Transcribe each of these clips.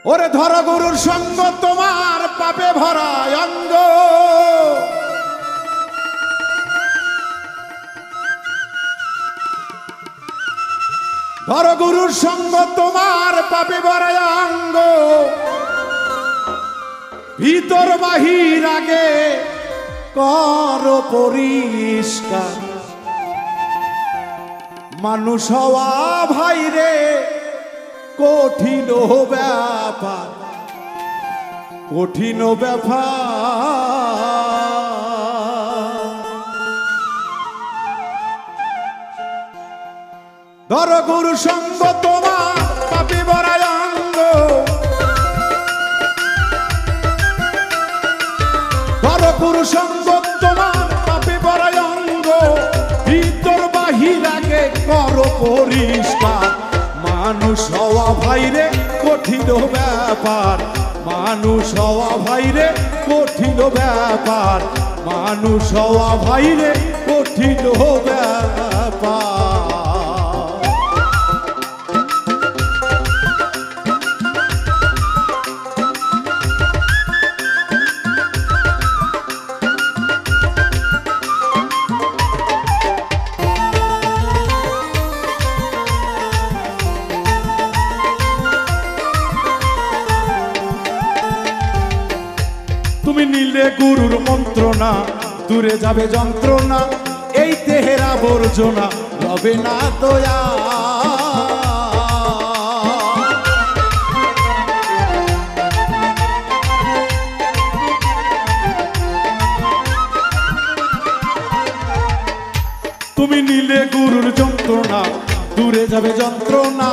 ওরে ধর গুরুর সঙ্গ তোমার পাপে ভরা অঙ্গ, ধর গুরুর সঙ্গ তোমার পাপে ভরা অঙ্গ, ভিতর বাহির আগে কর পরিষ্কার। মানুষ হওয়া ভাই রে কঠিন ব্যাপার, কঠিন ব্যাপার। ধর গুরু সঙ্গ তোমার পাপি ভরা অঙ্গ, ধর গুরু সঙ্গ তোমার পাপি ভরা অঙ্গ, ভিতর বাহির আগে কর পরিষ্কার। মানুষ হওয়া ভাইরে কঠিন ব্যাপার, মানুষ হওয়া ভাইরে কঠিন ব্যাপার, মানুষ হওয়া ভাইরে কঠিন ব্যাপার। তুমি নিলে গুরুর মন্ত্রণা, দূরে যাবে যন্ত্রণা, এই দেহের আবর্জনা রবে না দয়া। তুমি নিলে গুরুর যন্ত্রণা, দূরে যাবে যন্ত্রণা,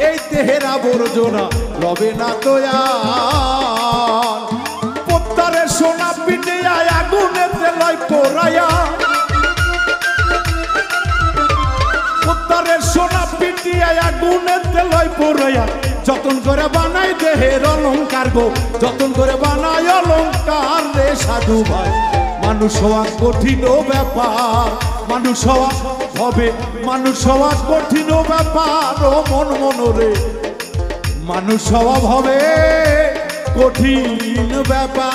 এই দেহের আবর্জনা রবে না দয়া। সোনা পিটিয়া আগুনে তেলয় পোড়াইয়া, উত্তরের সোনা পিটিয়া আগুনে তেলয় পোড়াইয়া, যতন করে বানাই দেহের অলঙ্কার গো, যতন করে বানাই অলঙ্কার রে সাধু ভাই। মানুষ হওয়া কঠিন ব্যাপার, মানুষ হওয়া হবে, মানুষ হওয়া কঠিন ব্যাপার। ও মন মনরে মানুষ হওয়া হবে কঠিন ব্যাপার।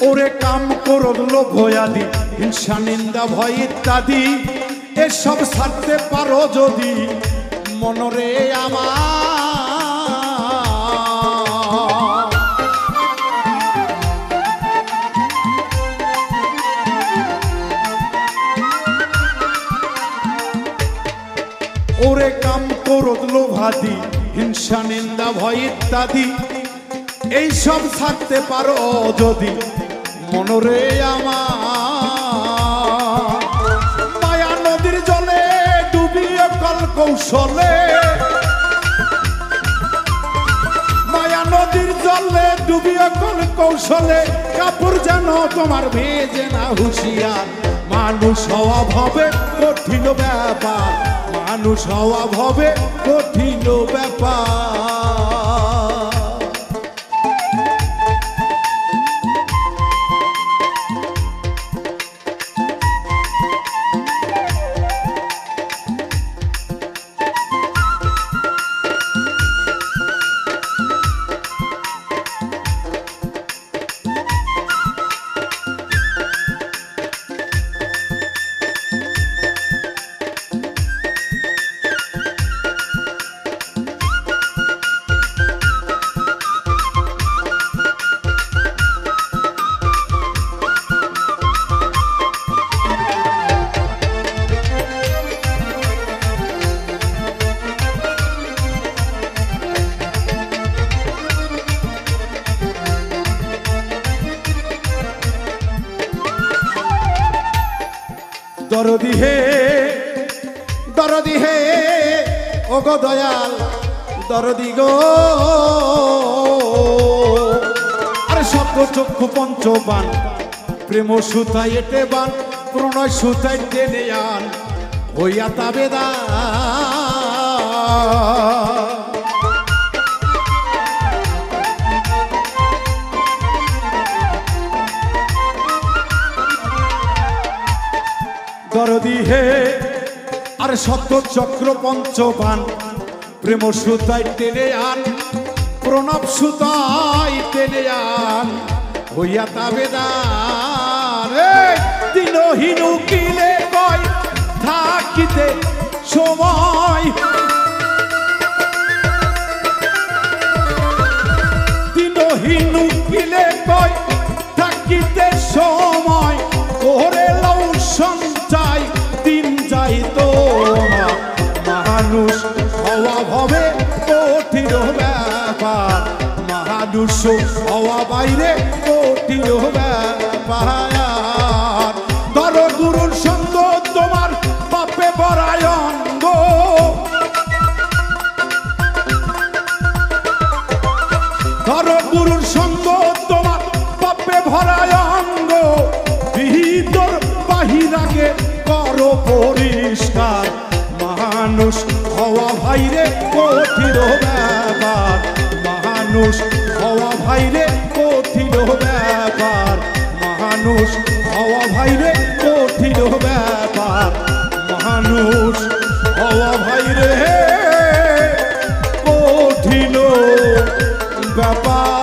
ওরে কাম ক্রোধ লোভ আদি হিংসা নিন্দা ভয় ইত্যাদি, এসব ছাড়তে পারো যদি মনরে আমার। ওরে কাম ক্রোধ লোভ আদি হিংসা নিন্দা ভয় ইত্যাদি, এইসব ছাড়তে পারো যদি মনরে আমার। মায়া নদীর জলে ডুবিয়ে কল কৌশলে, মায়া নদীর জলে ডুবিয়ে কল কৌশলে, কাপড় যেন তোমার ভেজে না হুঁশিয়ার। মানুষ হওয়া হবে কঠিন ব্যাপার, মানুষ হওয়া হবে কঠিন ব্যাপার। দরদি হে দরদি হে ও গো দয়াল দরদি গো আরে শব্দ চক্ষু পঞ্চবান প্রেম সুতাই এটে বান প্রণয় সুতাই টেনে আন হইয়া তাবেদা দরদি হে আরে সত্য চক্র পঞ্চবান প্রেম সুতাই টেনে আন প্রণব সুতাই টেনে আন হইয়া তাবেদার দিনহীন উকিলে কয় থাকিতে সময় দিনহীন উকিলে কয় থাকিতে সময় করে লও সঞ্চয় দিন যাই তো মানুষ হওয়া ভবে কঠিন ব্যাপার মানুষ হওয়া বাইরে কঠিন ব্যাপার ধর গুরুর সঙ্গ তোমার পাপে ভরায় অঙ্গ ধর গুরুর সঙ্গ তোমার পাপে ভরায় অঙ্গ ভিতর বাহিরাকে করো পরিষ্কার মানুষ হওয়া ভাইরে কঠিন ব্যাপার মানুষ হওয়া ভাইরে কঠিন ব্যাপার মানুষ হওয়া ভাইরে কঠিন ব্যাপার মানুষ হওয়া ভাইরে কঠিন ব্যাপার